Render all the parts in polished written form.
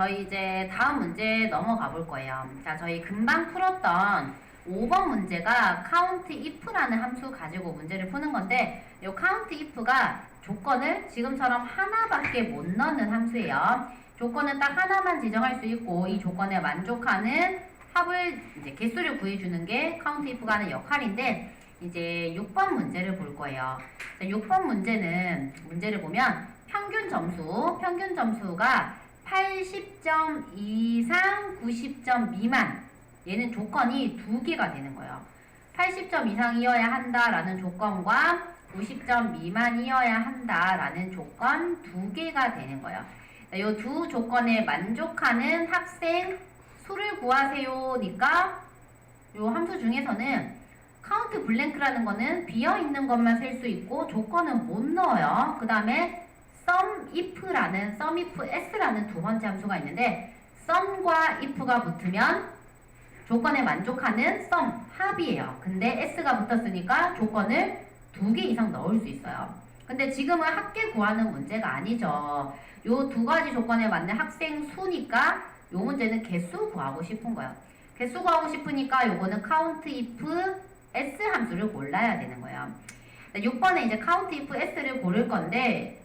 저희 이제 다음 문제 넘어가 볼 거예요. 자, 저희 금방 풀었던 5번 문제가 count if라는 함수 가지고 문제를 푸는 건데, 이 count if가 조건을 지금처럼 하나밖에 못 넣는 함수예요. 조건은 딱 하나만 지정할 수 있고, 이 조건에 만족하는 합을, 이제 개수를 구해주는 게 count if가 하는 역할인데, 이제 6번 문제를 볼 거예요. 자, 6번 문제를 보면 평균 점수가 80점 이상, 90점 미만. 얘는 조건이 두 개가 되는 거예요. 80점 이상이어야 한다라는 조건과 90점 미만이어야 한다라는 조건 두 개가 되는 거예요. 이 두 조건에 만족하는 학생 수를 구하세요니까 이 함수 중에서는 count blank라는 거는 비어있는 것만 셀 수 있고 조건은 못 넣어요. 그 다음에 sum if s라는 두 번째 함수가 있는데 sum과 if가 붙으면 조건에 만족하는 sum, 합이에요. 근데 s가 붙었으니까 조건을 두 개 이상 넣을 수 있어요. 근데 지금은 합계 구하는 문제가 아니죠. 요 두 가지 조건에 맞는 학생 수니까 요 문제는 개수 구하고 싶은 거예요. 개수 구하고 싶으니까 요거는 count if s 함수를 골라야 되는 거예요. 6번에 이제 count if s를 고를 건데,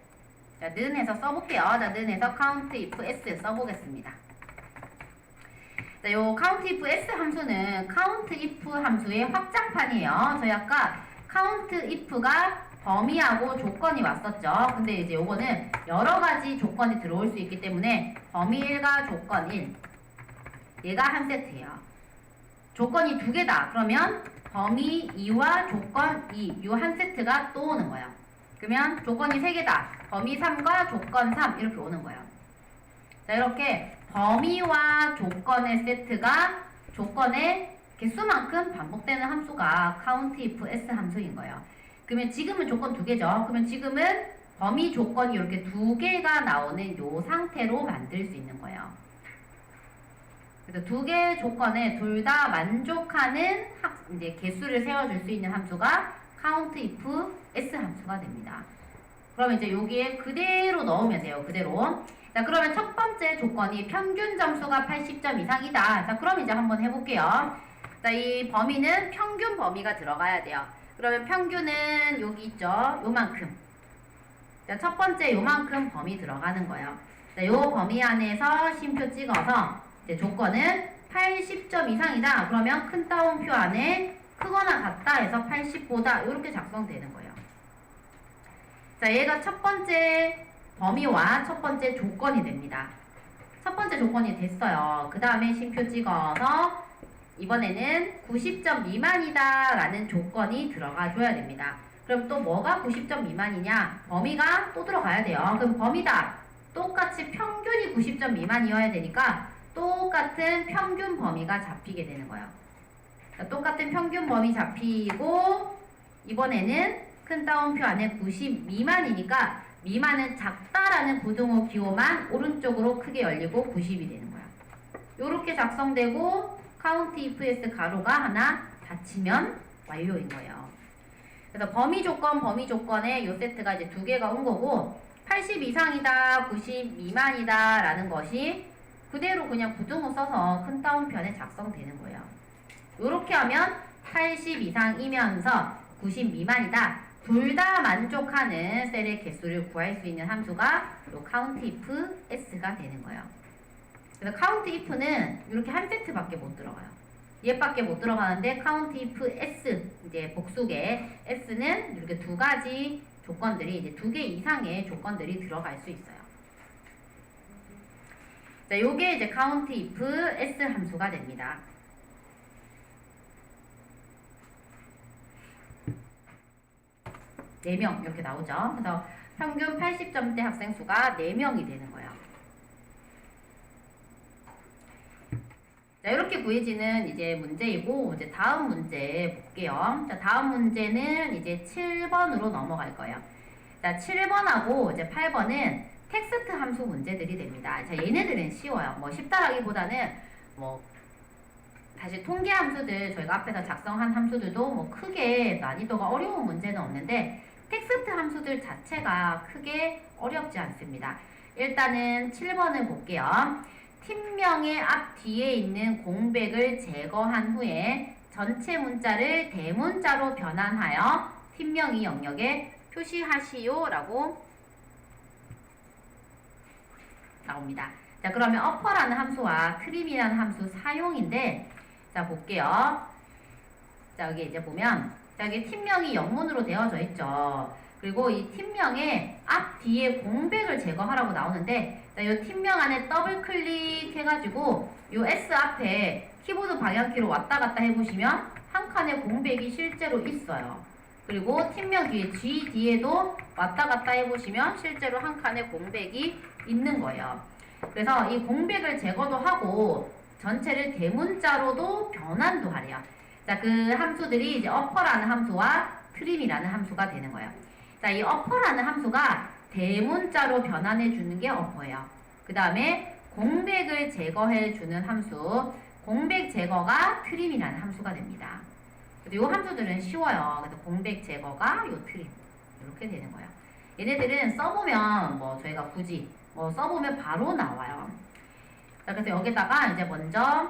자, 는 해서 써볼게요. 자, 는 해서 count if s 써보겠습니다. 자, 요 count if s 함수는 count if 함수의 확장판이에요. 저희 아까 count if가 범위하고 조건이 왔었죠. 근데 이제 요거는 여러 가지 조건이 들어올 수 있기 때문에 범위 1과 조건 1. 얘가 한 세트예요. 조건이 두 개다. 그러면 범위 2와 조건 2. 요 한 세트가 또 오는 거예요. 그러면 조건이 3개다. 범위 3과 조건 3 이렇게 오는 거예요. 자, 이렇게 범위와 조건의 세트가 조건의 개수만큼 반복되는 함수가 count if s 함수인 거예요. 그러면 지금은 조건 두 개죠. 그러면 지금은 범위 조건이 이렇게 두 개가 나오는 요 상태로 만들 수 있는 거예요. 그래서 두 개의 조건에 둘 다 만족하는 이제 개수를 세워줄 수 있는 함수가 count if s 함수가 됩니다. 그러면 이제 여기에 그대로 넣으면 돼요. 그대로. 자, 그러면 첫 번째 조건이 평균 점수가 80점 이상이다. 자, 그럼 이제 한번 해볼게요. 자, 이 범위는 평균 범위가 들어가야 돼요. 그러면 평균은 여기 있죠. 요만큼. 자, 첫 번째 요만큼 범위 들어가는 거예요. 자, 요 범위 안에서 쉼표 찍어서 이제 조건은 80점 이상이다. 그러면 큰 따옴표 안에 크거나 같다 해서 80보다 이렇게 작성되는 거예요. 자, 얘가 첫 번째 범위와 첫 번째 조건이 됩니다. 첫 번째 조건이 됐어요. 그 다음에 쉼표 찍어서 이번에는 90점 미만이다 라는 조건이 들어가 줘야 됩니다. 그럼 또 뭐가 90점 미만이냐? 범위가 또 들어가야 돼요. 그럼 범위다. 똑같이 평균이 90점 미만이어야 되니까 똑같은 평균 범위가 잡히게 되는 거예요. 자, 똑같은 평균 범위 잡히고 이번에는 큰 따옴표 안에 90 미만이니까 미만은 작다라는 부등호 기호만 오른쪽으로 크게 열리고 90이 되는 거야. 요렇게 작성되고 count if s 가로가 하나 닫히면 완료인 거예요. 그래서 범위 조건에 요 세트가 이제 두 개가 온 거고 80 이상이다, 90 미만이다 라는 것이 그대로 그냥 부등호 써서 큰 따옴표에 작성되는 거예요. 요렇게 하면 80 이상이면서 90 미만이다. 둘 다 만족하는 셀의 개수를 구할 수 있는 함수가 요 count if s가 되는 거예요. 그래서 count if는 이렇게 한 세트밖에 못 들어가요. 얘밖에 못 들어가는데 count if s 이제 복수의 s는 이렇게 두 가지 조건들이 이제 두 개 이상의 조건들이 들어갈 수 있어요. 자, 요게 이제 count if s 함수가 됩니다. 4명 이렇게 나오죠. 그래서 평균 80점대 학생 수가 4명이 되는 거예요. 자, 이렇게 구해지는 이제 문제이고, 이제 다음 문제 볼게요. 자, 다음 문제는 이제 7번으로 넘어갈 거예요. 자, 7번하고 이제 8번은 텍스트 함수 문제들이 됩니다. 자, 얘네들은 쉬워요. 뭐 쉽다라기보다는 뭐 사실 통계 함수들 저희가 앞에서 작성한 함수들도 뭐 크게 난이도가 어려운 문제는 없는데 텍스트 함수들 자체가 크게 어렵지 않습니다. 일단은 7번을 볼게요. 팀명의 앞 뒤에 있는 공백을 제거한 후에 전체 문자를 대문자로 변환하여 팀명 이 영역에 표시하시오라고 나옵니다. 자, 그러면 upper라는 함수와 trim이라는 함수 사용인데, 자, 볼게요. 자, 여기 이제 보면, 자, 여기 팀명이 영문으로 되어져 있죠. 그리고 이 팀명의 앞 뒤에 공백을 제거하라고 나오는데, 자, 이 팀명 안에 더블 클릭해가지고 이 S 앞에 키보드 방향키로 왔다 갔다 해보시면 한 칸의 공백이 실제로 있어요. 그리고 팀명 뒤에 G 뒤에도 왔다 갔다 해보시면 실제로 한 칸의 공백이 있는 거예요. 그래서 이 공백을 제거도 하고 전체를 대문자로도 변환도 하래요. 자, 그 함수들이 이제 upper라는 함수와 trim이라는 함수가 되는 거예요. 자, 이 upper라는 함수가 대문자로 변환해 주는 게 upper예요. 그 다음에 공백을 제거해 주는 함수, 공백 제거가 trim이라는 함수가 됩니다. 이 함수들은 쉬워요. 그래서 공백 제거가 요 trim 이렇게 되는 거예요. 얘네들은 써보면 뭐 저희가 굳이 뭐 써보면 바로 나와요. 자, 그래서 여기다가 이제 먼저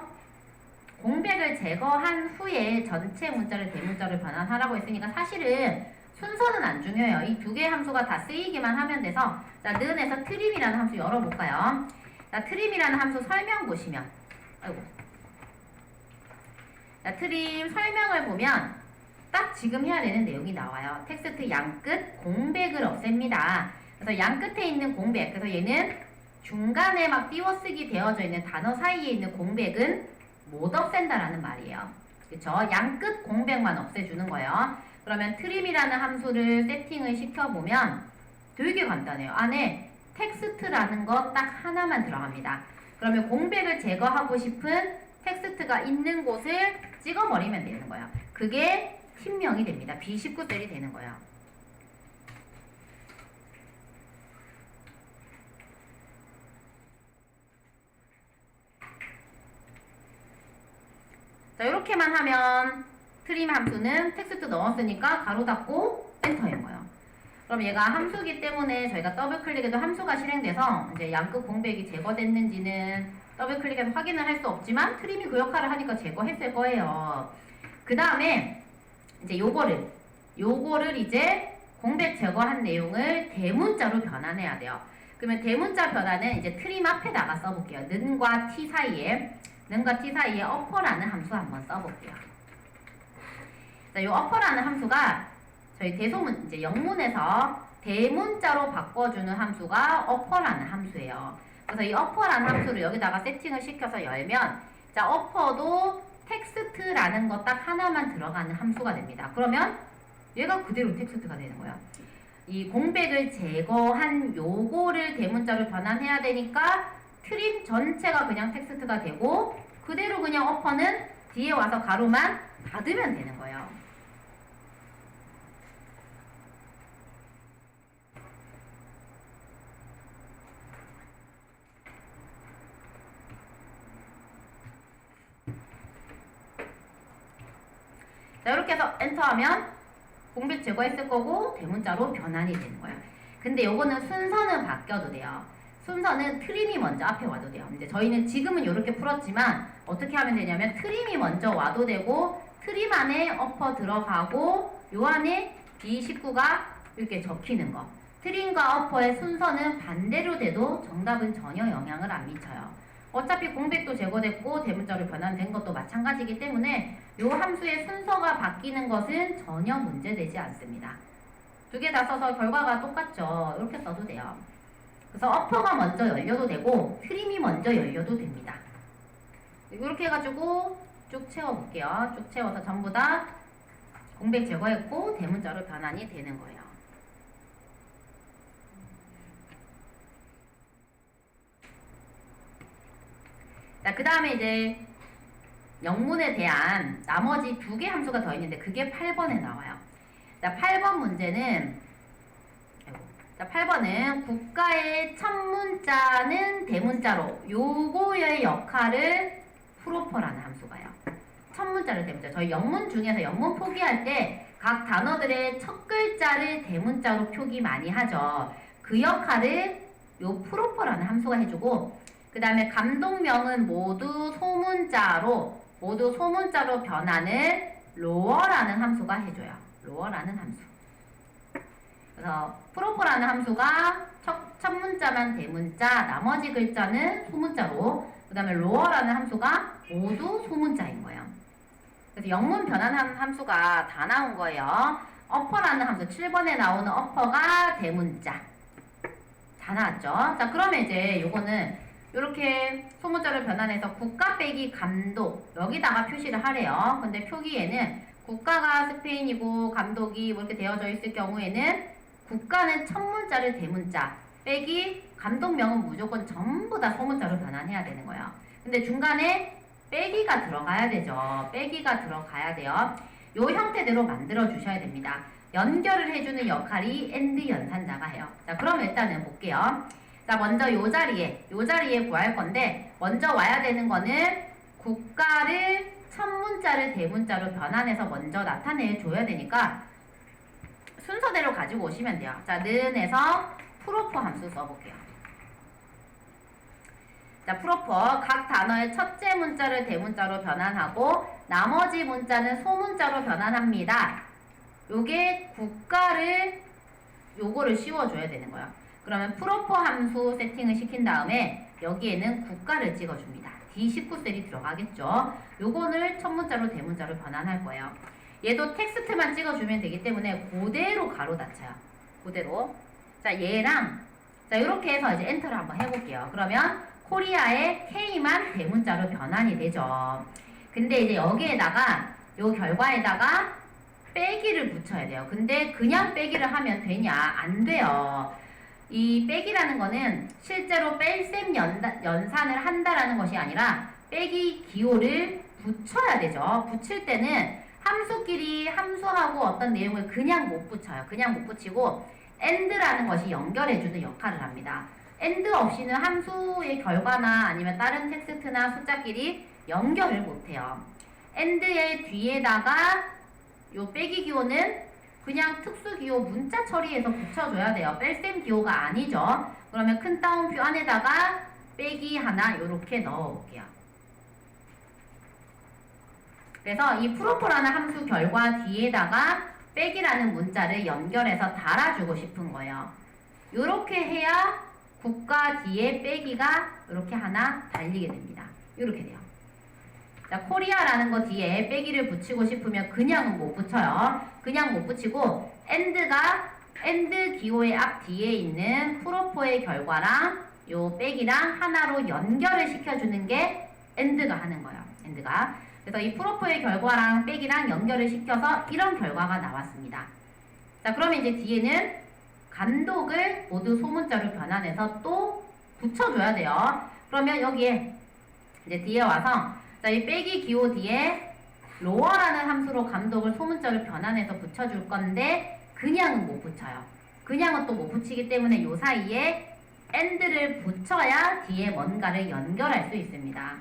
공백을 제거한 후에 전체 문자를 대문자로 변환하라고 했으니까 사실은 순서는 안 중요해요. 이 두 개의 함수가 다 쓰이기만 하면 돼서, 자, 는에서 trim이라는 함수 열어볼까요? 자, trim이라는 함수 설명 보시면, 아이고. 자, trim 설명을 보면 딱 지금 해야 되는 내용이 나와요. 텍스트 양끝 공백을 없앱니다. 그래서 양끝에 있는 공백, 그래서 얘는 중간에 막 띄워쓰기 되어져 있는 단어 사이에 있는 공백은 못 없앤다라는 말이에요. 그쵸? 양끝 공백만 없애주는 거예요. 그러면 trim이라는 함수를 세팅을 시켜보면 되게 간단해요. 안에 텍스트라는 거 딱 하나만 들어갑니다. 그러면 공백을 제거하고 싶은 텍스트가 있는 곳을 찍어버리면 되는 거예요. 그게 팀명이 됩니다. B19셀이 되는 거예요. 자, 이렇게만 하면 트림 함수는 텍스트 넣었으니까 가로 닫고 엔터인 거예요. 그럼 얘가 함수기 때문에 저희가 더블 클릭해도 함수가 실행돼서 이제 양끝 공백이 제거됐는지는 더블 클릭해서 확인을 할 수 없지만 트림이 그 역할을 하니까 제거했을 거예요. 그 다음에 이제 요거를 이제 공백 제거한 내용을 대문자로 변환해야 돼요. 그러면 대문자 변환은 이제 트림 앞에다가 써볼게요. 는과 t 사이에 upper라는 함수 한번 써볼게요. 자, 이 upper라는 함수가 저희 대소문 이제 영문에서 대문자로 바꿔주는 함수가 upper라는 함수예요. 그래서 이 upper라는 함수를 여기다가 세팅을 시켜서 열면, 자, upper도 텍스트라는 거 딱 하나만 들어가는 함수가 됩니다. 그러면 얘가 그대로 텍스트가 되는 거예요. 이 공백을 제거한 요거를 대문자로 변환해야 되니까 트림 전체가 그냥 텍스트가 되고 그대로 그냥 upper는 뒤에 와서 가로만 닫으면 되는 거예요. 자, 이렇게 해서 엔터하면 공백 제거했을 거고 대문자로 변환이 되는 거예요. 근데 요거는 순서는 바뀌어도 돼요. 순서는 트림이 먼저 앞에 와도 돼요. 이제 저희는 지금은 이렇게 풀었지만 어떻게 하면 되냐면 트림이 먼저 와도 되고 트림 안에 upper 들어가고 요 안에 B19가 이렇게 적히는 거. 트림과 upper의 순서는 반대로 돼도 정답은 전혀 영향을 안 미쳐요. 어차피 공백도 제거됐고 대문자로 변환된 것도 마찬가지이기 때문에 요 함수의 순서가 바뀌는 것은 전혀 문제되지 않습니다. 두 개 다 써서 결과가 똑같죠. 이렇게 써도 돼요. 그래서 upper가 먼저 열려도 되고 트림이 먼저 열려도 됩니다. 이렇게 해가지고 쭉 채워볼게요. 쭉 채워서 전부 다 공백 제거했고 대문자로 변환이 되는 거예요. 자, 그 다음에 이제 영문에 대한 나머지 두 개 함수가 더 있는데 그게 8번에 나와요. 자, 8번 문제는 자, 8번은 국가의 첫 문자는 대문자로 요거의 역할을 프로퍼라는 함수가요. 첫 문자를 대문자. 저희 영문 중에서 영문 표기할 때 각 단어들의 첫 글자를 대문자로 표기 많이 하죠. 그 역할을 요 프로퍼라는 함수가 해주고, 그 다음에 감독명은 모두 소문자로 변환을 로어라는 함수가 해줘요. 로어라는 함수. 그래서 프로퍼라는 함수가 첫 문자만 대문자, 나머지 글자는 소문자로, 그 다음에 로어라는 함수가 모두 소문자인 거예요. 그래서 영문 변환 함수가 다 나온 거예요. 어퍼라는 함수, 7번에 나오는 어퍼가 대문자. 다 나왔죠? 자, 그러면 이제 요거는 이렇게 소문자를 변환해서 국가 빼기 감독, 여기다가 표시를 하래요. 근데 표기에는 국가가 스페인이고 감독이 뭐 이렇게 되어져 있을 경우에는 국가는 첫 문자를 대문자, 빼기 감독명은 무조건 전부 다 소문자로 변환해야 되는 거예요. 근데 중간에 빼기가 들어가야 되죠. 빼기가 들어가야 돼요. 요 형태대로 만들어 주셔야 됩니다. 연결을 해주는 역할이 AND 연산자가 해요. 자, 그럼 일단은 볼게요. 자, 먼저 요 자리에 구할 건데, 먼저 와야 되는 거는 국가를 첫 문자를 대문자로 변환해서 먼저 나타내 줘야 되니까 순서대로 가지고 오시면 돼요. 자, 는에서 프로퍼 함수 써볼게요. 자, 프로퍼 각 단어의 첫째 문자를 대문자로 변환하고 나머지 문자는 소문자로 변환합니다. 요게 국가를 요거를 씌워줘야 되는 거예요. 그러면 프로퍼 함수 세팅을 시킨 다음에 여기에는 국가를 찍어줍니다. D19셀이 들어가겠죠. 요거를 첫 문자로 대문자로 변환할 거예요. 얘도 텍스트만 찍어주면 되기 때문에 그대로 가로 닫혀요. 그대로. 자, 얘랑 자 이렇게 해서 이제 엔터를 한번 해볼게요. 그러면 코리아의 K만 대문자로 변환이 되죠. 근데 이제 여기에다가 요 결과에다가 빼기를 붙여야 돼요. 근데 그냥 빼기를 하면 되냐? 안 돼요. 이 빼기라는 거는 실제로 뺄셈 연산을 한다라는 것이 아니라 빼기 기호를 붙여야 되죠. 붙일 때는 함수끼리 함수하고 어떤 내용을 그냥 못 붙여요. 그냥 못 붙이고 AND라는 것이 연결해주는 역할을 합니다. AND 없이는 함수의 결과나 아니면 다른 텍스트나 숫자끼리 연결을 못해요. AND의 뒤에다가 요 빼기 기호는 그냥 특수 기호 문자 처리해서 붙여줘야 돼요. 뺄셈 기호가 아니죠. 그러면 큰 따옴표 안에다가 빼기 하나 요렇게 넣어볼게요. 그래서 이 프로퍼라는 함수 결과 뒤에다가 빼기라는 문자를 연결해서 달아주고 싶은 거예요. 요렇게 해야 국가 뒤에 빼기가 이렇게 하나 달리게 됩니다. 이렇게 돼요. 자, 코리아라는 거 뒤에 빼기를 붙이고 싶으면 그냥은 못 붙여요. 그냥 못 붙이고 AND 기호의 앞 뒤에 있는 프로퍼의 결과랑 요 빼기랑 하나로 연결을 시켜주는 게 AND가 하는 거예요. AND가. 그래서 이 프로퍼의 결과랑 빼기랑 연결을 시켜서 이런 결과가 나왔습니다. 자, 그러면 이제 뒤에는 감독을 모두 소문자로 변환해서 또 붙여줘야 돼요. 그러면 여기에 이제 뒤에 와서 자, 이 빼기 기호 뒤에 로어라는 함수로 감독을 소문자로 변환해서 붙여줄 건데 그냥은 못 붙여요. 그냥은 또 못 붙이기 때문에 요 사이에 AND를 붙여야 뒤에 뭔가를 연결할 수 있습니다.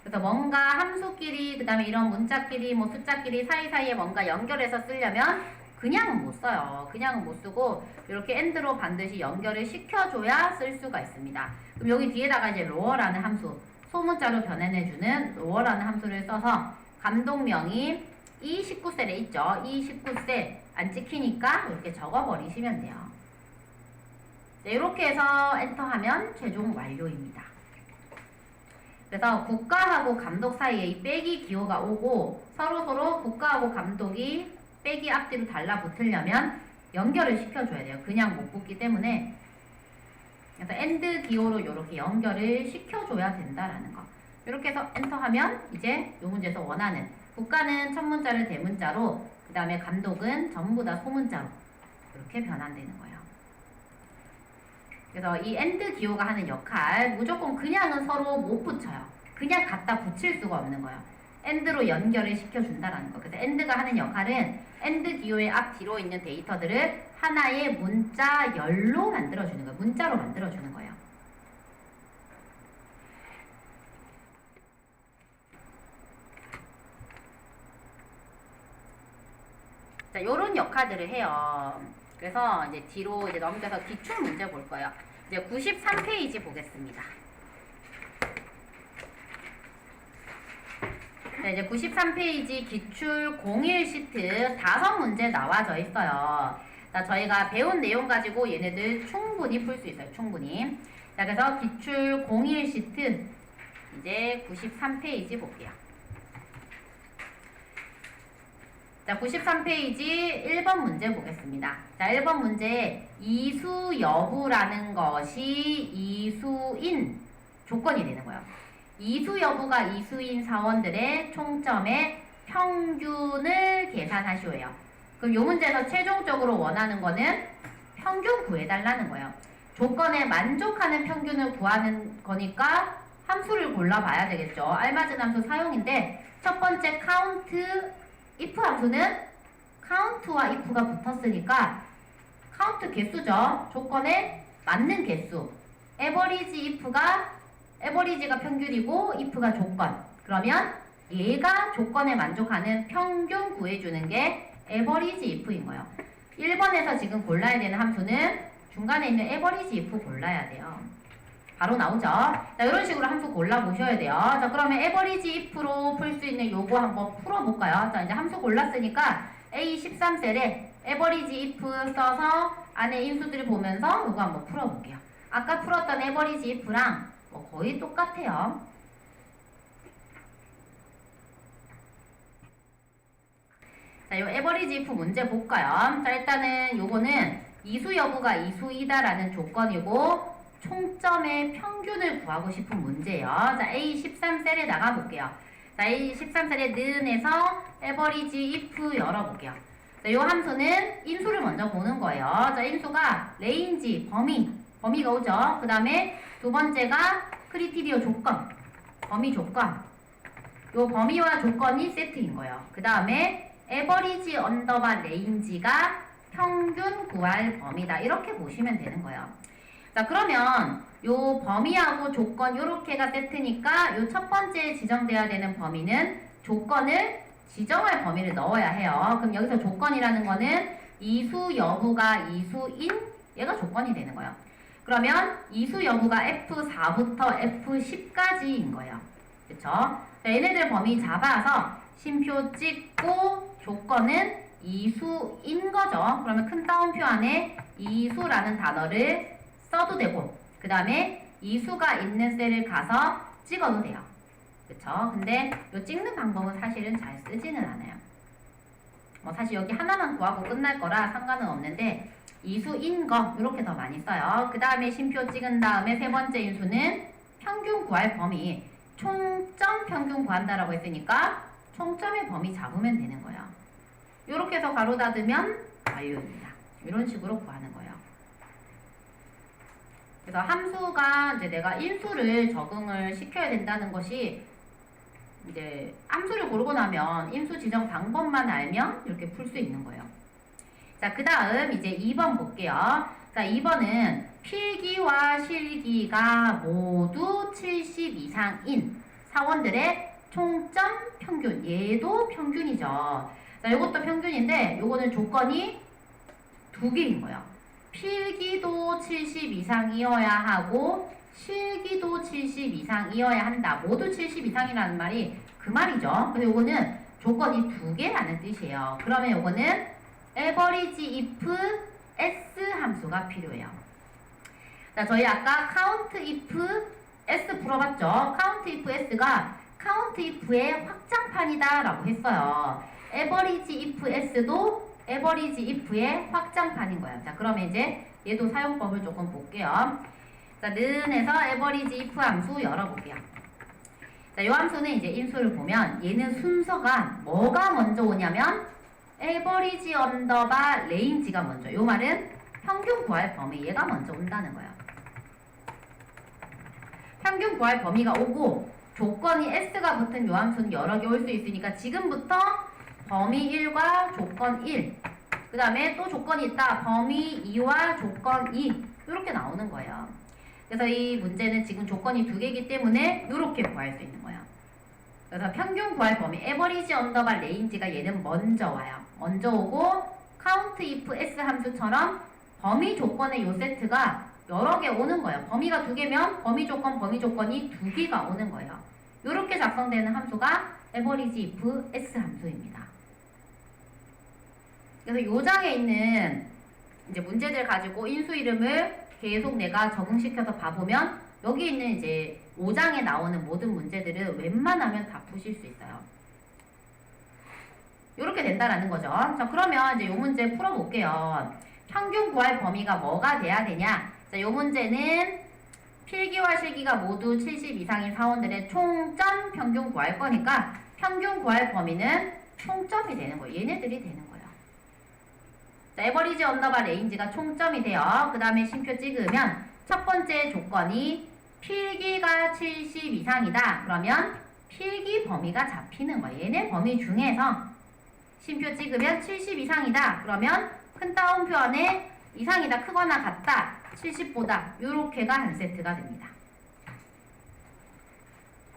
그래서 뭔가 함수끼리 그 다음에 이런 문자끼리 뭐 숫자끼리 사이사이에 뭔가 연결해서 쓰려면 그냥은 못 써요. 그냥은 못 쓰고 이렇게 AND로 반드시 연결을 시켜줘야 쓸 수가 있습니다. 그럼 여기 뒤에다가 이제 로어라는 함수 소문자로 변환해주는 로어라는 함수를 써서 감독명이 이 19셀에 있죠. 이 19셀 안 찍히니까 이렇게 적어버리시면 돼요. 네, 이렇게 해서 엔터하면 최종 완료입니다. 그래서 국가하고 감독 사이에 이 빼기 기호가 오고 서로 국가하고 감독이 빼기 앞뒤로 달라붙으려면 연결을 시켜줘야 돼요. 그냥 못 붙기 때문에 그래서 AND 기호로 이렇게 연결을 시켜줘야 된다라는 거. 이렇게 해서 엔터하면 이제 이 문제에서 원하는 국가는 첫 문자를 대문자로 그 다음에 감독은 전부 다 소문자로 이렇게 변환되는 거예요. 그래서 이 AND 기호가 하는 역할 무조건 그냥은 서로 못 붙여요. 그냥 갖다 붙일 수가 없는 거예요. AND로 연결을 시켜준다라는 거. 그래서 AND가 하는 역할은 AND 기호의 앞 뒤로 있는 데이터들을 하나의 문자 열로 만들어주는 거예요. 문자로 만들어주는 거예요. 자, 요런 역할들을 해요. 그래서 이제 뒤로 이제 넘겨서 기출 문제 볼 거예요. 이제 93페이지 보겠습니다. 이제 93페이지 기출 01 시트 5문제 나와져 있어요. 자, 저희가 배운 내용 가지고 얘네들 충분히 풀 수 있어요. 충분히. 자, 그래서 기출 01 시트 이제 93페이지 볼게요. 자, 93페이지 1번 문제 보겠습니다. 자, 1번 문제 이수 여부라는 것이 이수인 조건이 되는 거예요. 이수 여부가 이수인 사원들의 총점의 평균을 계산하시오예요. 그럼 이 문제에서 최종적으로 원하는 거는 평균 구해달라는 거예요. 조건에 만족하는 평균을 구하는 거니까 함수를 골라봐야 되겠죠. 알맞은 함수 사용인데 첫 번째 카운트 if 함수는 카운트와 if가 붙었으니까 카운트 개수죠. 조건에 맞는 개수. 에버리지가 평균이고 if가 조건. 그러면 얘가 조건에 만족하는 평균 구해주는 게 에버리지 if인 거예요. 1번에서 지금 골라야 되는 함수는 중간에 있는 에버리지 if 골라야 돼요. 바로 나오죠. 자, 이런 식으로 함수 골라보셔야 돼요. 자, 그러면 에버리지 if로 풀 수 있는 요거 한번 풀어볼까요? 자, 이제 함수 골랐으니까 A13셀에 에버리지 if 써서 안에 인수들을 보면서 요거 한번 풀어볼게요. 아까 풀었던 에버리지 if랑 뭐 거의 똑같아요. 자, 요 에버리지 if 문제 볼까요? 자, 일단은 요거는 이수 여부가 이수이다라는 조건이고 총점의 평균을 구하고 싶은 문제예요. 자, A13셀에 나가볼게요. 자, A13셀에 는에서 에버리지 if 열어볼게요. 자, 요 함수는 인수를 먼저 보는 거예요. 자, 인수가 레인지, 범위가 오죠. 그 다음에 두 번째가 크리티리오 조건, 범위 조건. 요 범위와 조건이 세트인 거예요. 그 다음에 에버리지 언더바 레인지가 평균 구할 범위다. 이렇게 보시면 되는 거예요. 자, 그러면 요 범위하고 조건 요렇게가 세트니까 요 첫 번째 지정돼야 되는 범위는 조건을 지정할 범위를 넣어야 해요. 그럼 여기서 조건이라는 거는 이수 여부가 이수인 얘가 조건이 되는 거예요. 그러면 이수 여부가 F4부터 F10까지인 거예요. 그쵸? 자, 얘네들 범위 잡아서 심표 찍고 조건은 이수인 거죠. 그러면 큰 따옴표 안에 이수라는 단어를 써도 되고 그 다음에 이수가 있는 셀을 가서 찍어도 돼요. 그쵸? 근데 이 찍는 방법은 사실은 잘 쓰지는 않아요. 뭐 사실 여기 하나만 구하고 끝날 거라 상관은 없는데 이수인 거 이렇게 더 많이 써요. 그 다음에 심표 찍은 다음에 세 번째 인수는 평균 구할 범위 총점 평균 구한다라고 했으니까 총점의 범위 잡으면 되는 거예요. 이렇게 해서 가로 닫으면 완료입니다. 이런 식으로 구하는 거예요. 그래서 함수가 이제 내가 인수를 적응을 시켜야 된다는 것이 이제 함수를 고르고 나면 인수 지정 방법만 알면 이렇게 풀 수 있는 거예요. 자, 그 다음 이제 2번 볼게요. 자, 2번은 필기와 실기가 모두 70 이상인 사원들의 총점 평균. 얘도 평균이죠. 자, 이것도 평균인데 요거는 조건이 두 개인 거예요. 필기도 70 이상이어야 하고 실기도 70 이상이어야 한다. 모두 70 이상이라는 말이 그 말이죠. 그래서 요거는 조건이 두 개라는 뜻이에요. 그러면 요거는 average if s 함수가 필요해요. 자, 저희 아까 count if s 풀어봤죠. count if s가 count if의 확장판이다 라고 했어요. average if s도 average if의 확장판인 거예요. 자, 그러면 이제 얘도 사용법을 조금 볼게요. 자, 는에서 average if 함수 열어볼게요. 자, 이 함수는 이제 인수를 보면 얘는 순서가 뭐가 먼저 오냐면 average 언더바 range가 먼저. 요 말은 평균 구할 범위 얘가 먼저 온다는 거예요. 평균 구할 범위가 오고 조건이 s가 붙은 요 함수는 여러 개 올 수 있으니까 지금부터 범위 1과 조건 1, 그 다음에 또 조건이 있다. 범위 2와 조건 2 이렇게 나오는 거예요. 그래서 이 문제는 지금 조건이 두 개이기 때문에 이렇게 구할 수 있는 거예요. 그래서 평균 구할 범위 average 언더바 range가 얘는 먼저 와요. 먼저 오고 count if s 함수처럼 범위 조건의 요 세트가 여러 개 오는 거예요. 범위가 두 개면 범위 조건이 두 개가 오는 거예요. 이렇게 작성되는 함수가 average if s 함수입니다. 그래서 요 장에 있는 이제 문제들 가지고 인수 이름을 계속 내가 적응시켜서 봐보면 여기 있는 이제 5장에 나오는 모든 문제들은 웬만하면 다 푸실 수 있어요. 이렇게 된다라는 거죠. 자, 그러면 이제 요 문제 풀어볼게요. 평균 구할 범위가 뭐가 돼야 되냐? 자, 요 문제는 필기와 실기가 모두 70 이상인 사원들의 총점 평균 구할 거니까 평균 구할 범위는 총점이 되는 거예요. 얘네들이 되는 거예요. 자, 에버리지 언더바 레인지가 총점이 돼요. 그 다음에 쉼표 찍으면 첫 번째 조건이 필기가 70 이상이다. 그러면 필기 범위가 잡히는 거예요. 얘네 범위 중에서 쉼표 찍으면 70 이상이다. 그러면 큰 따옴표 안에 이상이다, 크거나 같다, 70보다 요렇게가 한 세트가 됩니다.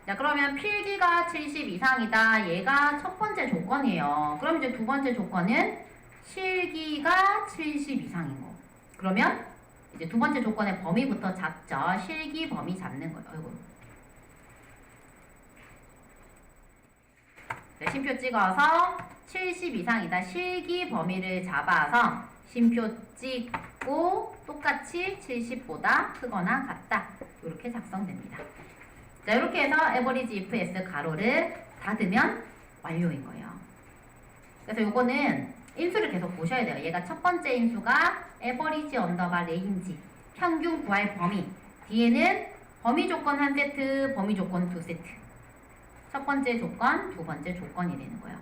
자, 그러면 필기가 70 이상이다. 얘가 첫 번째 조건이에요. 그럼 이제 두 번째 조건은 실기가 70 이상인 거. 그러면 이제 두 번째 조건의 범위부터 잡죠. 실기 범위 잡는 거예요. 아이고. 네, 쉼표 찍어서 70 이상이다. 실기 범위를 잡아서 쉼표 찍고 똑같이 70보다 크거나 같다. 이렇게 작성됩니다. 자, 이렇게 해서 average if s 가로를 닫으면 완료인 거예요. 그래서 요거는 인수를 계속 보셔야 돼요. 얘가 첫 번째 인수가 average 언더바 range, 평균 구할 범위. 뒤에는 범위 조건 한 세트, 범위 조건 두 세트. 첫 번째 조건, 두 번째 조건이 되는 거예요.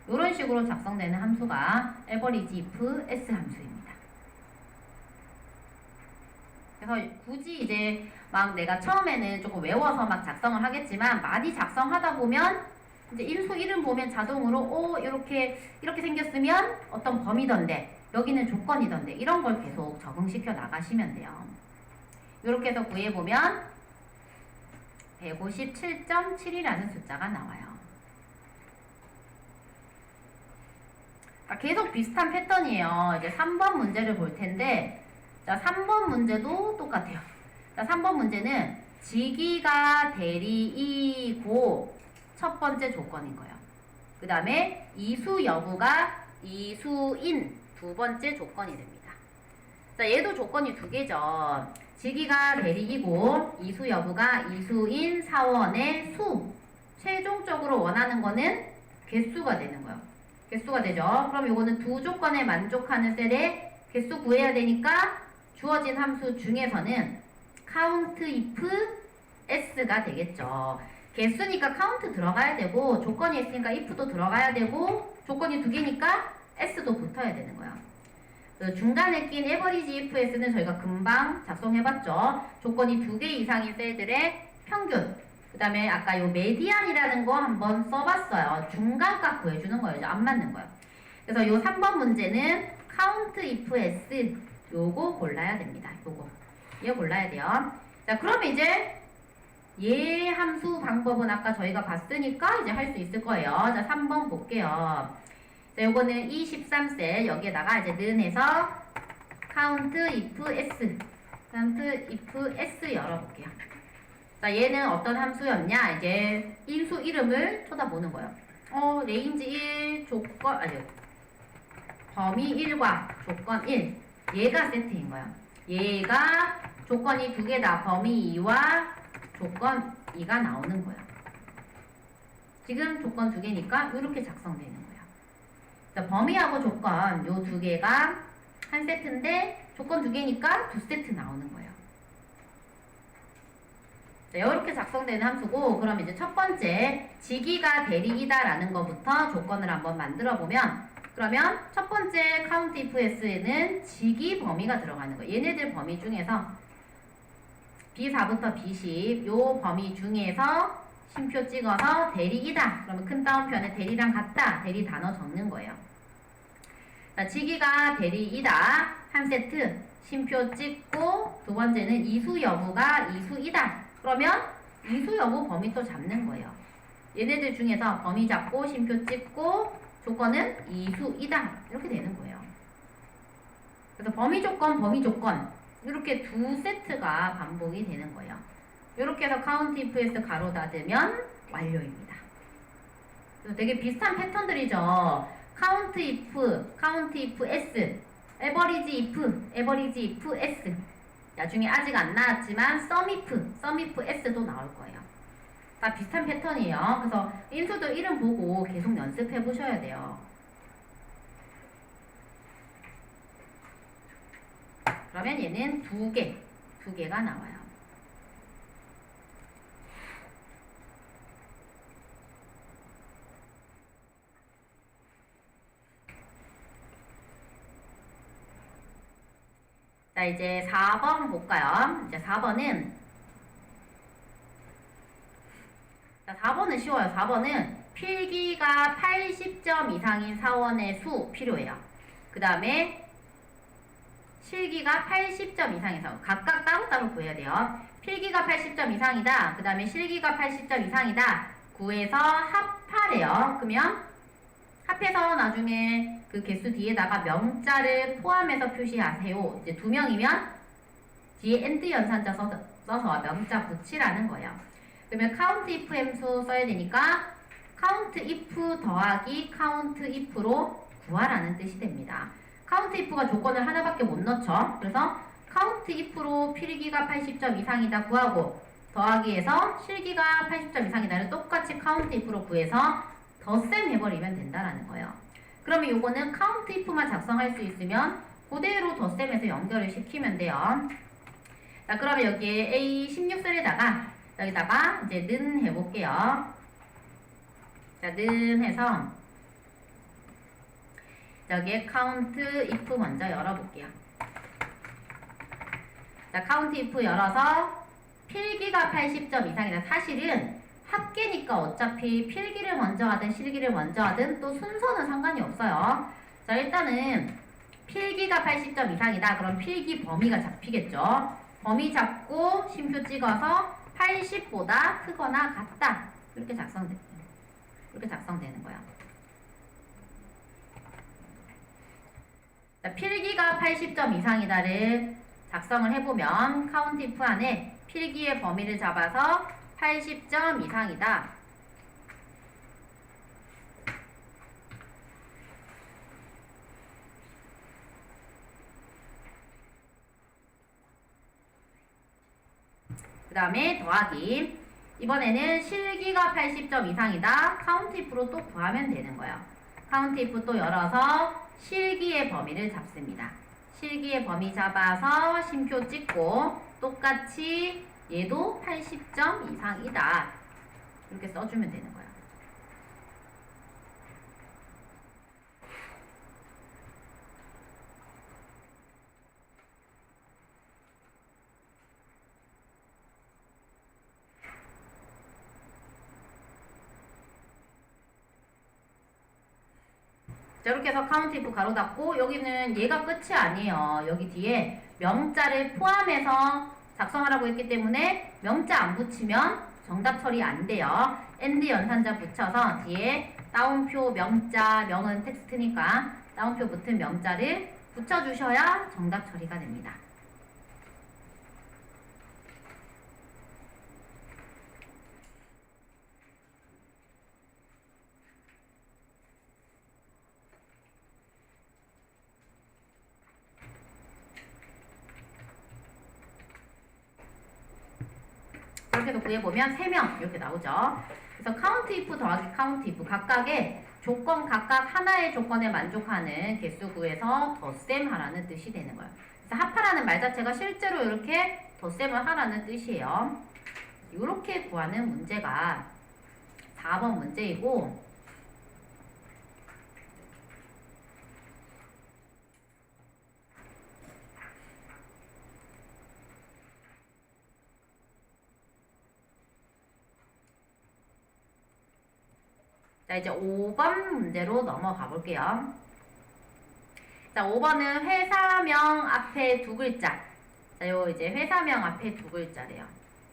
이런 식으로 작성되는 함수가 average if s 함수입니다. 그래서 굳이 이제 막 내가 처음에는 조금 외워서 막 작성을 하겠지만 많이 작성하다 보면 이제 인수 이름 보면 자동으로 이렇게 생겼으면 어떤 범위던데 여기는 조건이던데 이런 걸 계속 적응시켜 나가시면 돼요. 이렇게 해서 구해보면 157.7이라는 숫자가 나와요. 계속 비슷한 패턴이에요. 이제 3번 문제를 볼 텐데, 자, 3번 문제도 똑같아요. 자, 3번 문제는 지기가 대리이고 첫 번째 조건인 거예요. 그 다음에 이수 여부가 이수인 두 번째 조건이 됩니다. 자, 얘도 조건이 두 개죠. 지기가 대리이고 이수 여부가 이수인 사원의 수. 최종적으로 원하는 거는 개수가 되는 거예요. 개수가 되죠. 그럼 요거는 두 조건에 만족하는 셀에 개수 구해야 되니까 주어진 함수 중에서는 count if s가 되겠죠. 개수니까 count 들어가야 되고 조건이 있으니까 if도 들어가야 되고 조건이 두 개니까 s도 붙어야 되는 거예요. 중간에 낀 average if s는 저희가 금방 작성해봤죠. 조건이 두 개 이상인 셀들의 평균. 그 다음에 아까 요 메디안이라는 거 한번 써봤어요. 중간값 구해주는 거예요. 안 맞는 거예요. 그래서 요 3번 문제는 count if s 요거 골라야 됩니다. 이거 골라야 돼요. 자, 그럼 이제 얘 함수 방법은 아까 저희가 봤으니까 이제 할 수 있을 거예요. 자, 3번 볼게요. 자, 요거는 23셀 여기에다가 이제 는 해서 count if s 열어볼게요. 자, 얘는 어떤 함수였냐? 이제 인수 이름을 쳐다보는 거예요. 레인지 1 조건 범위 1과 조건 1 얘가 세트인 거예요. 얘가 조건이 두 개다. 범위 2와 조건 2가 나오는 거예요. 지금 조건 두 개니까 이렇게 작성되는 거예요. 자, 범위하고 조건 요 두 개가 한 세트인데 조건 두 개니까 두 세트 나오는 거예요. 자, 이렇게 작성되는 함수고, 그럼 이제 첫 번째 지기가 대리이다라는 것부터 조건을 한번 만들어 보면, 그러면 첫 번째 count if s에는 지기 범위가 들어가는 거예요. 얘네들 범위 중에서 B4부터 B10 요 범위 중에서 쉼표 찍어서 대리이다. 그러면 큰 따옴표에 대리랑 같다. 대리 단어 적는 거예요. 자, 지기가 대리이다. 한 세트 쉼표 찍고 두 번째는 이수 여부가 이수이다. 그러면 이수 여부 범위 또 잡는 거예요. 얘네들 중에서 범위 잡고 쉼표 찍고 조건은 이수이다. 이렇게 되는 거예요. 그래서 범위 조건 이렇게 두 세트가 반복이 되는 거예요. 이렇게 해서 count if s 가로 닫으면 완료입니다. 그래서 되게 비슷한 패턴들이죠. count if s, average if s. 나중에 아직 안 나왔지만 sum if s도 나올 거예요. 다 비슷한 패턴이에요. 그래서 인수들 이름 보고 계속 연습해 보셔야 돼요. 그러면 얘는 두 개가 나와요. 자, 이제 4번 볼까요? 이제 4번은 자, 4번은 쉬워요. 4번은 필기가 80점 이상인 사원의 수 필요해요. 그 다음에 실기가 80점 이상인 사원. 각각 따로따로 구해야 돼요. 필기가 80점 이상이다. 그 다음에 실기가 80점 이상이다. 구해서 합하래요. 그러면 합해서 나중에 그 개수 뒤에다가 명자를 포함해서 표시하세요. 이제 2명이면 뒤에 and 연산자 써서 명자 붙이라는 거예요. 그러면 count if 함수 써야 되니까 count if 더하기 count if로 구하라는 뜻이 됩니다. count if가 조건을 하나밖에 못 넣죠. 그래서 count if로 필기가 80점 이상이다 구하고 더하기해서 실기가 80점 이상이다를 똑같이 count if로 구해서 덧셈 해버리면 된다라는 거예요. 그러면 요거는 count if만 작성할 수 있으면 그대로 덧셈해서 연결을 시키면 돼요. 자, 그러면 여기에 A16셀에다가 여기다가 이제 는 해볼게요. 자, 는 해서 여기에 count if 먼저 열어볼게요. 자, count if 열어서 필기가 80점 이상이다. 사실은 합계니까 어차피 필기를 먼저 하든 실기를 먼저 하든 또 순서는 상관이 없어요. 자, 일단은 필기가 80점 이상이다. 그럼 필기 범위가 잡히겠죠. 범위 잡고 쉼표 찍어서 80보다 크거나 같다. 이렇게 작성되는 거야. 자, 필기가 80점 이상이다를 작성을 해보면 count if 안에 필기의 범위를 잡아서 80점 이상이다. 그 다음에 더하기. 이번에는 실기가 80점 이상이다. count if로 또 구하면 되는 거예요. count if 또 열어서 실기의 범위를 잡습니다. 실기의 범위 잡아서 쉼표 찍고 똑같이 얘도 80점 이상이다. 이렇게 써주면 되는 거예요. 자, 이렇게 해서 count if 가로 닫고 여기는 얘가 끝이 아니에요. 여기 뒤에 명자를 포함해서 작성하라고 했기 때문에 명자 안 붙이면 정답 처리 안 돼요. and 연산자 붙여서 뒤에 따옴표 명자, 명은 텍스트니까 따옴표 붙은 명자를 붙여주셔야 정답 처리가 됩니다. 이렇게 해서 구해보면 3명 이렇게 나오죠. 그래서 count if 더하기 count if 각각의 조건 각각 하나의 조건에 만족하는 개수 구해서 덧셈 하라는 뜻이 되는 거예요. 그래서 합하라는 말 자체가 실제로 이렇게 덧셈을 하라는 뜻이에요. 이렇게 구하는 문제가 4번 문제이고 자, 이제 5번 문제로 넘어가 볼게요. 자, 5번은 회사명 앞에 두 글자. 자, 요 이제 회사명 앞에 두 글자래요.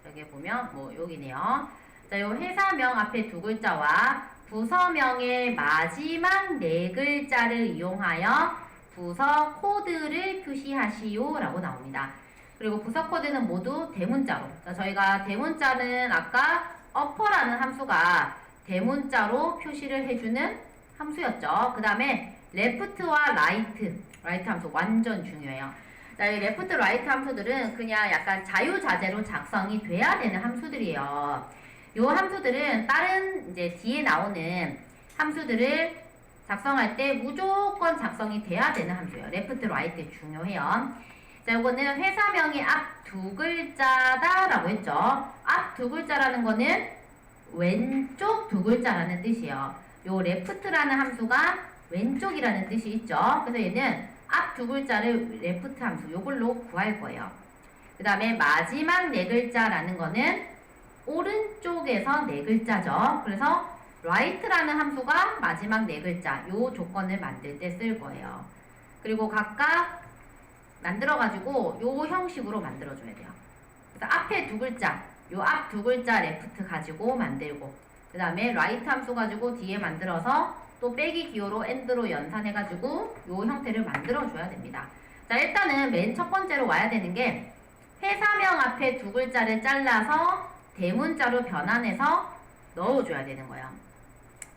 여기 보면 뭐 여기네요. 자, 요 회사명 앞에 두 글자와 부서명의 마지막 네 글자를 이용하여 부서 코드를 표시하시오 라고 나옵니다. 그리고 부서 코드는 모두 대문자로. 자, 저희가 대문자는 아까 upper라는 함수가 대문자로 표시를 해주는 함수였죠. 그 다음에 left와 right 함수 완전 중요해요. 자, 이 left, right 함수들은 그냥 약간 자유자재로 작성이 돼야 되는 함수들이에요. 이 함수들은 다른 이제 뒤에 나오는 함수들을 작성할 때 무조건 작성이 돼야 되는 함수예요. left, right 중요해요. 자, 이거는 회사명이 앞 두 글자다라고 했죠. 앞 두 글자라는 거는 왼쪽 두 글자라는 뜻이에요. 요 left라는 함수가 왼쪽이라는 뜻이 있죠. 그래서 얘는 앞 두 글자를 left 함수 요걸로 구할 거예요. 그 다음에 마지막 네 글자라는 거는 오른쪽에서 네 글자죠. 그래서 right라는 함수가 마지막 네 글자 요 조건을 만들 때 쓸 거예요. 그리고 각각 만들어가지고 요 형식으로 만들어줘야 돼요. 그래서 앞에 두 글자, 요 앞 두 글자 left 가지고 만들고, 그 다음에 right 함수 가지고 뒤에 만들어서 또 빼기 기호로 and로 연산해가지고 요 형태를 만들어줘야 됩니다. 자, 일단은 맨 첫 번째로 와야 되는 게 회사명 앞에 두 글자를 잘라서 대문자로 변환해서 넣어줘야 되는 거예요.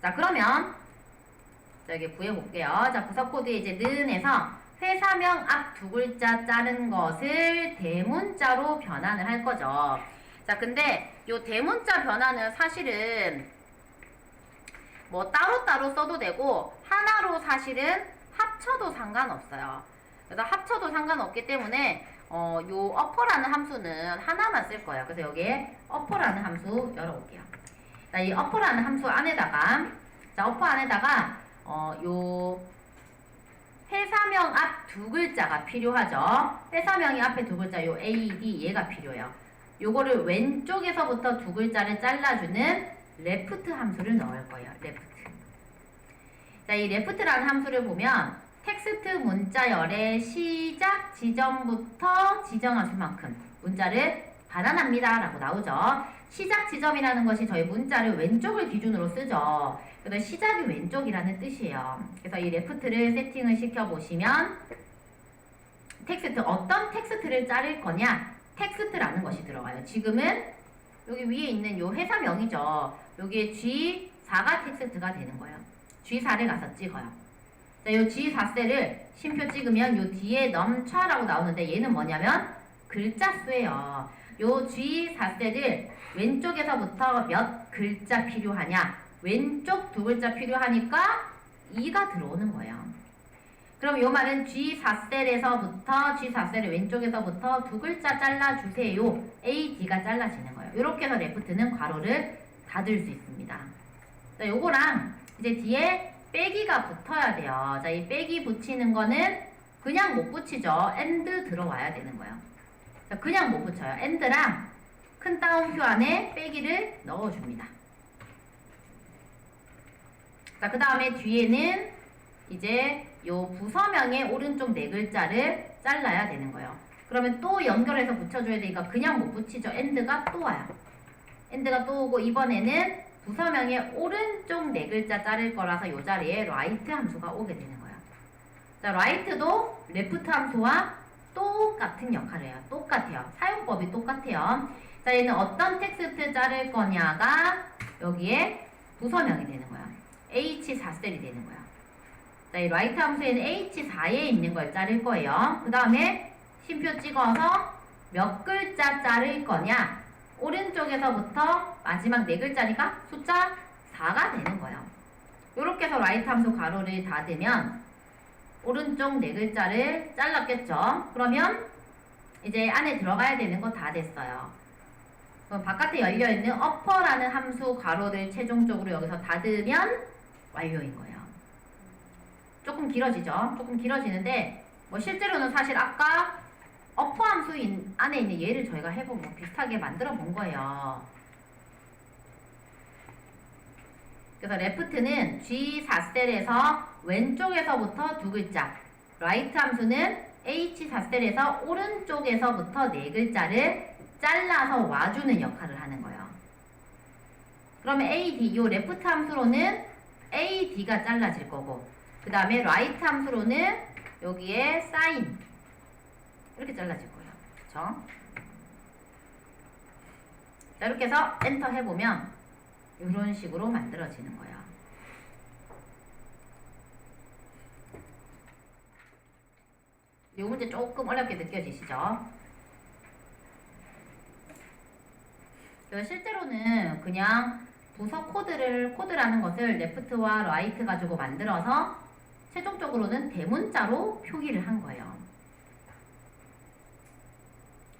자, 그러면 여기 구해볼게요. 자, 부서 코드에 이제 는에서 회사명 앞 두 글자 자른 것을 대문자로 변환을 할 거죠. 자, 근데 요 대문자 변환은 사실은 뭐 따로따로 써도 되고 하나로 사실은 합쳐도 상관없어요. 그래서 합쳐도 상관없기 때문에 요 upper라는 함수는 하나만 쓸 거예요. 그래서 여기에 upper라는 함수 열어볼게요. 자, 이 upper라는 함수 안에다가 upper 안에다가 요 회사명 앞 두 글자가 필요하죠. 회사명이 앞에 두 글자 요 A, D 얘가 필요해요. 요거를 왼쪽에서부터 두 글자를 잘라주는 left 함수를 넣을 거예요. left. 자, 이 left라는 함수를 보면 텍스트 문자열의 시작 지점부터 지정한 수만큼 문자를 반환합니다 라고 나오죠. 시작 지점이라는 것이 저희 문자를 왼쪽을 기준으로 쓰죠. 그래서 시작이 왼쪽이라는 뜻이에요. 그래서 이 left를 세팅을 시켜보시면 텍스트, 어떤 텍스트를 자를 거냐? 텍스트라는 것이 들어가요. 지금은 여기 위에 있는 요 회사명이죠. 여기에 G4가 텍스트가 되는 거예요. G4를 가서 찍어요. 자, 요 G4셀을 쉼표 찍으면 요 뒤에 넘쳐라고 나오는데 얘는 뭐냐면 글자 수예요. 요 G4셀을 왼쪽에서부터 몇 글자 필요하냐? 왼쪽 두 글자 필요하니까 2가 들어오는 거예요. 그럼 요 말은 G4셀에서부터 G4셀의 왼쪽에서부터 두 글자 잘라주세요. A, D가 잘라지는 거예요. 이렇게 해서 left는 괄호를 닫을 수 있습니다. 자, 요거랑 이제 뒤에 빼기가 붙어야 돼요. 자, 이 빼기 붙이는 거는 그냥 못 붙이죠. and 들어와야 되는 거예요. 자, 그냥 못 붙여요. and랑 큰 따옴표 안에 빼기를 넣어줍니다. 자, 그 다음에 뒤에는 이제 요 부서명의 오른쪽 네 글자를 잘라야 되는 거예요. 그러면 또 연결해서 붙여줘야 되니까 그냥 못 붙이죠. and가 또 와요. and가 또 오고 이번에는 부서명의 오른쪽 네 글자 자를 거라서 요 자리에 right 함수가 오게 되는 거예요. 자, right도 left 함수와 똑같은 역할을 해요. 똑같아요. 사용법이 똑같아요. 자, 얘는 어떤 텍스트 자를 거냐가 여기에 부서명이 되는 거예요. H4셀이 되는 거예요. 자, 이 right 함수에는 H4에 있는 걸 자를 거예요. 그 다음에 쉼표 찍어서 몇 글자 자를 거냐? 오른쪽에서부터 마지막 네 글자니까 숫자 4가 되는 거예요. 이렇게 해서 right 함수 괄호를 닫으면 오른쪽 네 글자를 잘랐겠죠? 그러면 이제 안에 들어가야 되는 거 다 됐어요. 그럼 바깥에 열려있는 upper라는 함수 괄호를 최종적으로 여기서 닫으면 완료인 거예요. 조금 길어지죠? 조금 길어지는데 뭐 실제로는 사실 아까 upper 함수 안에 있는 얘를 저희가 해보고 비슷하게 만들어 본 거예요. 그래서 left는 G4셀에서 왼쪽에서부터 두 글자, right 함수는 H4셀에서 오른쪽에서부터 네 글자를 잘라서 와주는 역할을 하는 거예요. 그러면 AD, 요 left 함수로는 AD가 잘라질 거고, 그 다음에 right 함수로는 여기에 sin 이렇게 잘라질 거예요. 그쵸? 자, 이렇게 해서 엔터 해보면 이런 식으로 만들어지는 거예요. 이 문제 조금 어렵게 느껴지시죠? 그래서 실제로는 그냥 부서 코드라는 것을 레프트와 라이트 가지고 만들어서 최종적으로는 대문자로 표기를 한 거예요.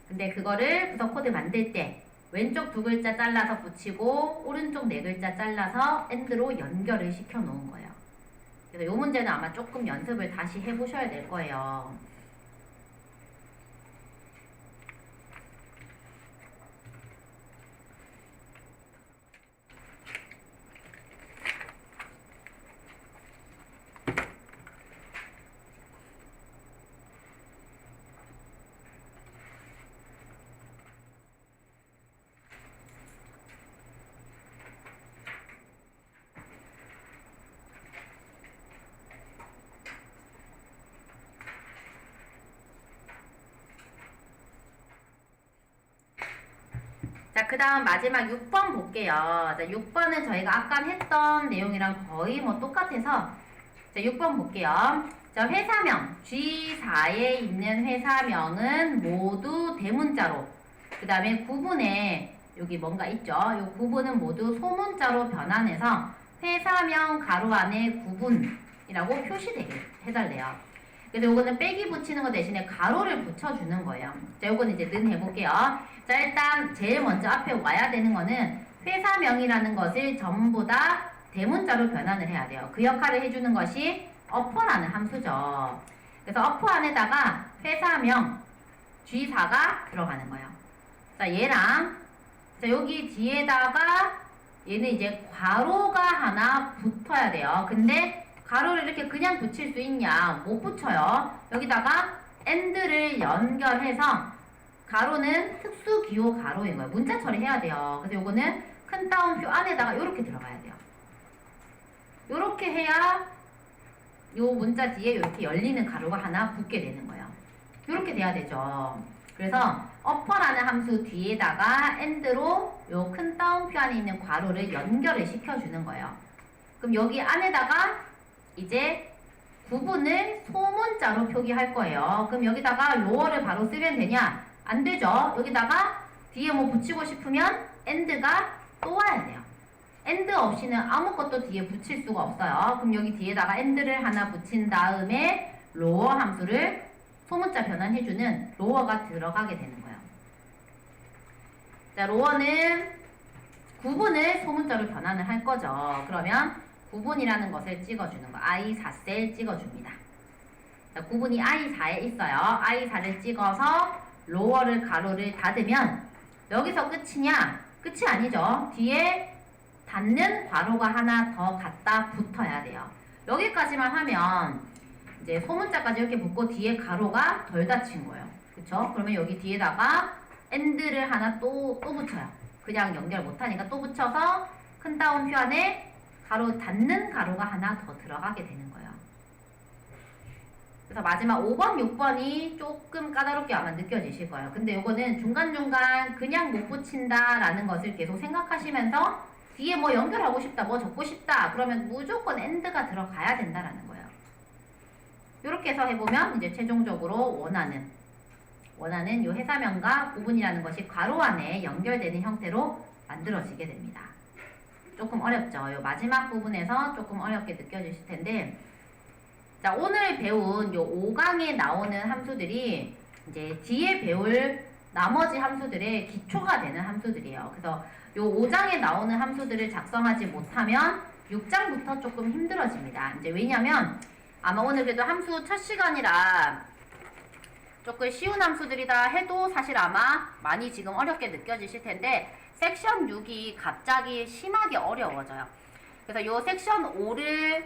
근데 그거를 부서 코드 만들 때 왼쪽 2글자 잘라서 붙이고 오른쪽 4글자 잘라서 AND로 연결을 시켜 놓은 거예요. 그래서 이 문제는 아마 조금 연습을 다시 해보셔야 될 거예요. 자, 그 다음 마지막 6번 볼게요. 자, 6번은 저희가 아까 했던 내용이랑 거의 뭐 똑같아서 자, 6번 볼게요. 자, 회사명 G4에 있는 회사명은 모두 대문자로 그 다음에 구분에 여기 뭔가 있죠. 이 구분은 모두 소문자로 변환해서 회사명 가로 안에 구분이라고 표시되게 해달래요. 그래서 요거는 빼기 붙이는 거 대신에 가로를 붙여주는 거예요. 자, 요거는 이제 는 해볼게요. 자, 일단 제일 먼저 앞에 와야 되는 거는 회사명이라는 것을 전부 다 대문자로 변환을 해야 돼요. 그 역할을 해주는 것이 어퍼라는 함수죠. 그래서 어퍼 안에다가 회사명 G4가 들어가는 거예요. 자, 얘랑 자, 여기 뒤에다가 얘는 이제 괄호가 하나 붙어야 돼요. 근데 가로를 이렇게 그냥 붙일 수 있냐? 못 붙여요. 여기다가 AND를 연결해서 가로는 특수기호 가로인 거예요. 문자 처리해야 돼요. 그래서 요거는 큰 따옴표 안에다가 이렇게 들어가야 돼요. 이렇게 해야 요 문자 뒤에 이렇게 열리는 가로가 하나 붙게 되는 거예요. 이렇게 돼야 되죠. 그래서 어퍼라는 함수 뒤에다가 AND로 요 큰 따옴표 안에 있는 괄호를 연결을 시켜주는 거예요. 그럼 여기 안에다가 이제 구분을 소문자로 표기할 거예요. 그럼 여기다가 로어를 바로 쓰면 되냐? 안 되죠. 여기다가 뒤에 뭐 붙이고 싶으면 AND가 또 와야 돼요. AND 없이는 아무것도 뒤에 붙일 수가 없어요. 그럼 여기 뒤에다가 AND를 하나 붙인 다음에 로어 함수를 소문자 변환해주는 로어가 들어가게 되는 거예요. 자, 로어는 구분을 소문자로 변환을 할 거죠. 그러면 구분이라는 것을 찍어주는 거. I4셀 찍어줍니다. 자, 구분이 I4에 있어요. I4를 찍어서 로어를 가로를 닫으면 여기서 끝이냐? 끝이 아니죠. 뒤에 닫는 괄호가 하나 더 갖다 붙어야 돼요. 여기까지만 하면 이제 소문자까지 이렇게 붙고 뒤에 가로가 덜 닫힌 거예요. 그쵸? 그러면 여기 뒤에다가 AND를 하나 또 붙여요. 그냥 연결 못하니까 또 붙여서 큰 따옴표 안에 가로 닫는 가로가 하나 더 들어가게 되는 거예요. 그래서 마지막 5번, 6번이 조금 까다롭게 아마 느껴지실 거예요. 근데 요거는 중간중간 그냥 못 붙인다 라는 것을 계속 생각하시면서 뒤에 뭐 연결하고 싶다, 뭐 적고 싶다 그러면 무조건 AND가 들어가야 된다라는 거예요. 이렇게 해서 해보면 이제 최종적으로 원하는 요 회사명과 구분이라는 것이 괄호 안에 연결되는 형태로 만들어지게 됩니다. 조금 어렵죠. 요 마지막 부분에서 조금 어렵게 느껴지실 텐데 자, 오늘 배운 요 5강에 나오는 함수들이 이제 뒤에 배울 나머지 함수들의 기초가 되는 함수들이에요. 그래서 요 5장에 나오는 함수들을 작성하지 못하면 6장부터 조금 힘들어집니다. 이제 왜냐면 아마 오늘 그래도 함수 첫 시간이라 조금 쉬운 함수들이다 해도 사실 아마 많이 지금 어렵게 느껴지실 텐데 섹션 6이 갑자기 심하게 어려워져요. 그래서 요 섹션 5를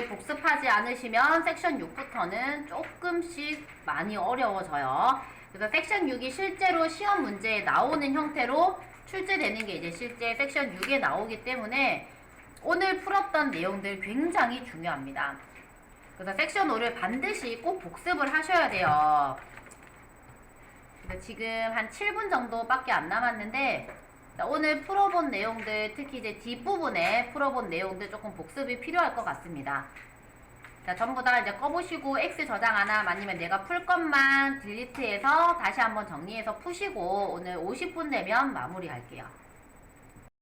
복습하지 않으시면 섹션 6부터는 조금씩 많이 어려워져요. 그래서 섹션 6이 실제로 시험 문제에 나오는 형태로 출제되는 게 이제 실제 섹션 6에 나오기 때문에 오늘 풀었던 내용들 굉장히 중요합니다. 그래서 섹션 5를 반드시 꼭 복습을 하셔야 돼요. 그래서 지금 한 7분 정도밖에 안 남았는데 자, 오늘 풀어본 내용들, 특히 이제 뒷부분에 풀어본 내용들 조금 복습이 필요할 것 같습니다. 자, 전부 다 이제 꺼보시고 엑셀 저장 안 함 아니면 내가 풀 것만 딜리트해서 다시 한번 정리해서 푸시고 오늘 50분 되면 마무리 할게요.